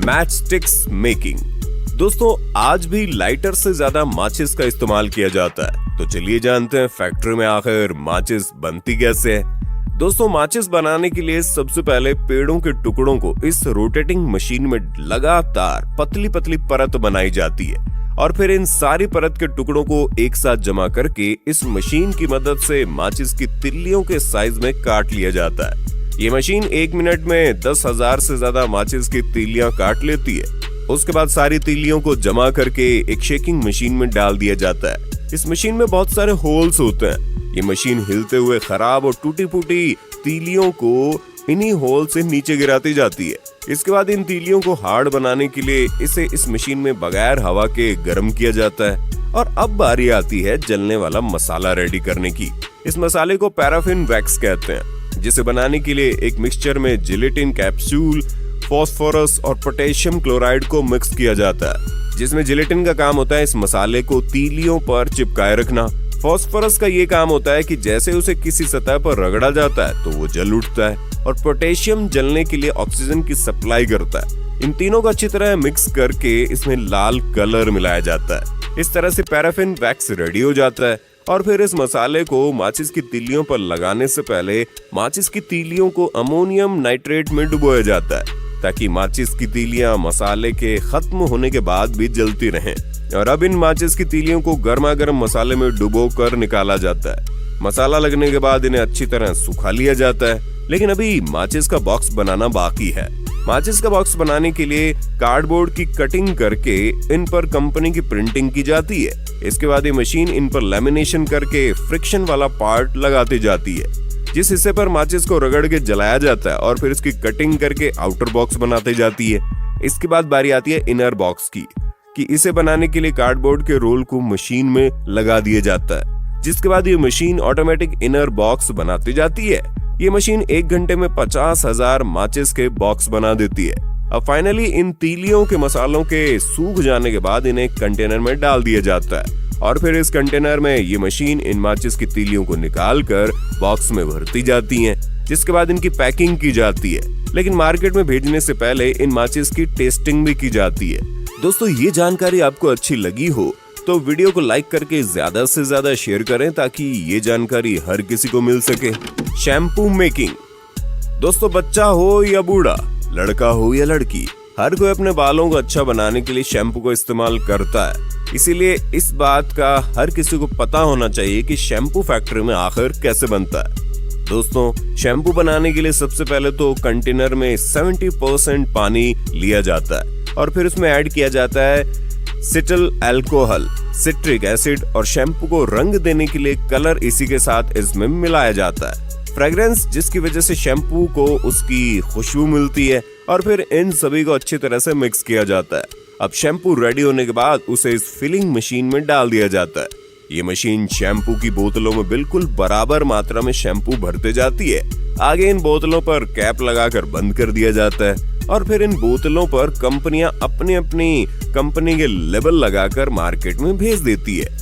Match sticks making. दोस्तों आज भी लाइटर से ज्यादा माचिस का इस्तेमाल किया जाता है, तो चलिए जानते हैं फैक्ट्री में आखिर माचिस बनती कैसे है। दोस्तों माचिस बनाने के लिए सबसे पहले पेड़ों के टुकड़ों को इस रोटेटिंग मशीन में लगातार पतली पतली परत बनाई जाती है और फिर इन सारी परत के टुकड़ों को एक साथ जमा करके इस मशीन की मदद से माचिस की तिल्लियों के साइज में काट लिया जाता है। ये मशीन 1 मिनट में 10,000 से ज्यादा माचिस की तीलियां काट लेती है। उसके बाद सारी तीलियों को जमा करके एक शेकिंग मशीन में डाल दिया जाता है। इस मशीन में बहुत सारे होल्स होते हैं। ये मशीन हिलते हुए खराब और टूटी फूटी तीलियों को इन्हीं होल से नीचे गिराती जाती है। इसके बाद इन तीलियों को हार्ड बनाने के लिए इसे इस मशीन में बगैर हवा के गर्म किया जाता है। और अब बारी आती है जलने वाला मसाला रेडी करने की। इस मसाले को पैराफिन वैक्स कहते हैं, जिसे बनाने के लिए एक मिक्सचर में जिलेटिन कैप्सूल, फास्फोरस और पोटेशियम क्लोराइड को मिक्स किया जाता है। जिसमें जिलेटिन का काम होता है इस मसाले को तीलियों पर चिपकाए रखना। फास्फोरस का ये काम होता है कि जैसे उसे किसी सतह पर रगड़ा जाता है तो वो जल उठता है, और पोटेशियम जलने के लिए ऑक्सीजन की सप्लाई करता है। इन तीनों को अच्छी तरह मिक्स करके इसमें लाल कलर मिलाया जाता है। इस तरह से पैराफिन वैक्स रेडी हो जाता है। और फिर इस मसाले को माचिस की तीलियों पर लगाने से पहले माचिस की तीलियों को अमोनियम नाइट्रेट में डुबोया जाता है, ताकि माचिस की तीलियां मसाले के खत्म होने के बाद भी जलती रहें। और अब इन माचिस की तीलियों को गर्मा गर्म मसाले में डुबो कर निकाला जाता है। मसाला लगने के बाद इन्हें अच्छी तरह सुखा लिया जाता है। लेकिन अभी माचिस का बॉक्स बनाना बाकी है। माचिस का बॉक्स बनाने के लिए कार्डबोर्ड की कटिंग करके इन पर कंपनी की प्रिंटिंग की जाती है। इसके बाद ये मशीन इन पर लेमिनेशन करके फ्रिक्शन वाला पार्ट लगाती जाती है, जिस हिस्से पर माचिस को रगड़ के जलाया जाता है, और फिर इसकी कटिंग करके आउटर बॉक्स बनाती जाती है। इसके बाद बारी आती है इनर बॉक्स की, कि इसे बनाने के लिए कार्डबोर्ड के रोल को मशीन में लगा दिया जाता है, जिसके बाद ये मशीन ऑटोमेटिक इनर बॉक्स बनाती जाती है। ये मशीन 1 घंटे में 50,000 माचिस के बॉक्स बना देती है। अब फाइनली इन तीलियों के मसालों के सूख जाने के बाद इन्हें कंटेनर में डाल दिया जाता है, और फिर इस कंटेनर में ये मशीन इन माचिस की तीलियों को निकाल कर बॉक्स में भरती जाती है, जिसके बाद इनकी पैकिंग की जाती है। लेकिन मार्केट में भेजने से पहले इन माचिस की टेस्टिंग भी की जाती है। दोस्तों ये जानकारी आपको अच्छी लगी हो तो वीडियो को लाइक करके ज्यादा से ज्यादा शेयर करें, ताकि ये जानकारी हर किसी को मिल सके। Shampoo making. दोस्तों बच्चा हो या बूढ़ा, लड़का हो या लड़की, हर कोई अपने बालों को अच्छा बनाने के लिए शैम्पू का इस्तेमाल करता है। इसीलिए इस बात का हर किसी को पता होना चाहिए कि शैम्पू फैक्ट्री में आखिर कैसे बनता है। दोस्तों शैम्पू बनाने के लिए सबसे पहले तो कंटेनर में 70% पानी लिया जाता है, और फिर उसमें ऐड किया जाता है सिटल अल्कोहल, सिट्रिक एसिड, और शैम्पू को रंग देने के लिए कलर इसी के साथ इसमें मिलाया जाता है। फ्रेग्रेंस, जिसकी वजह से शैम्पू को उसकी खुशबू मिलती है, और फिर इन सभी को अच्छी तरह से मिक्स किया जाता है। अब शैम्पू रेडी होने के बाद उसे इस फिलिंग मशीन में डाल दिया जाता है। ये मशीन शैम्पू की बोतलों में बिल्कुल बराबर मात्रा में शैम्पू भरते जाती है। आगे इन बोतलों पर कैप लगाकर बंद कर दिया जाता है, और फिर इन बोतलों पर कंपनियां अपनी अपनी कंपनी के लेबल लगाकर मार्केट में भेज देती है।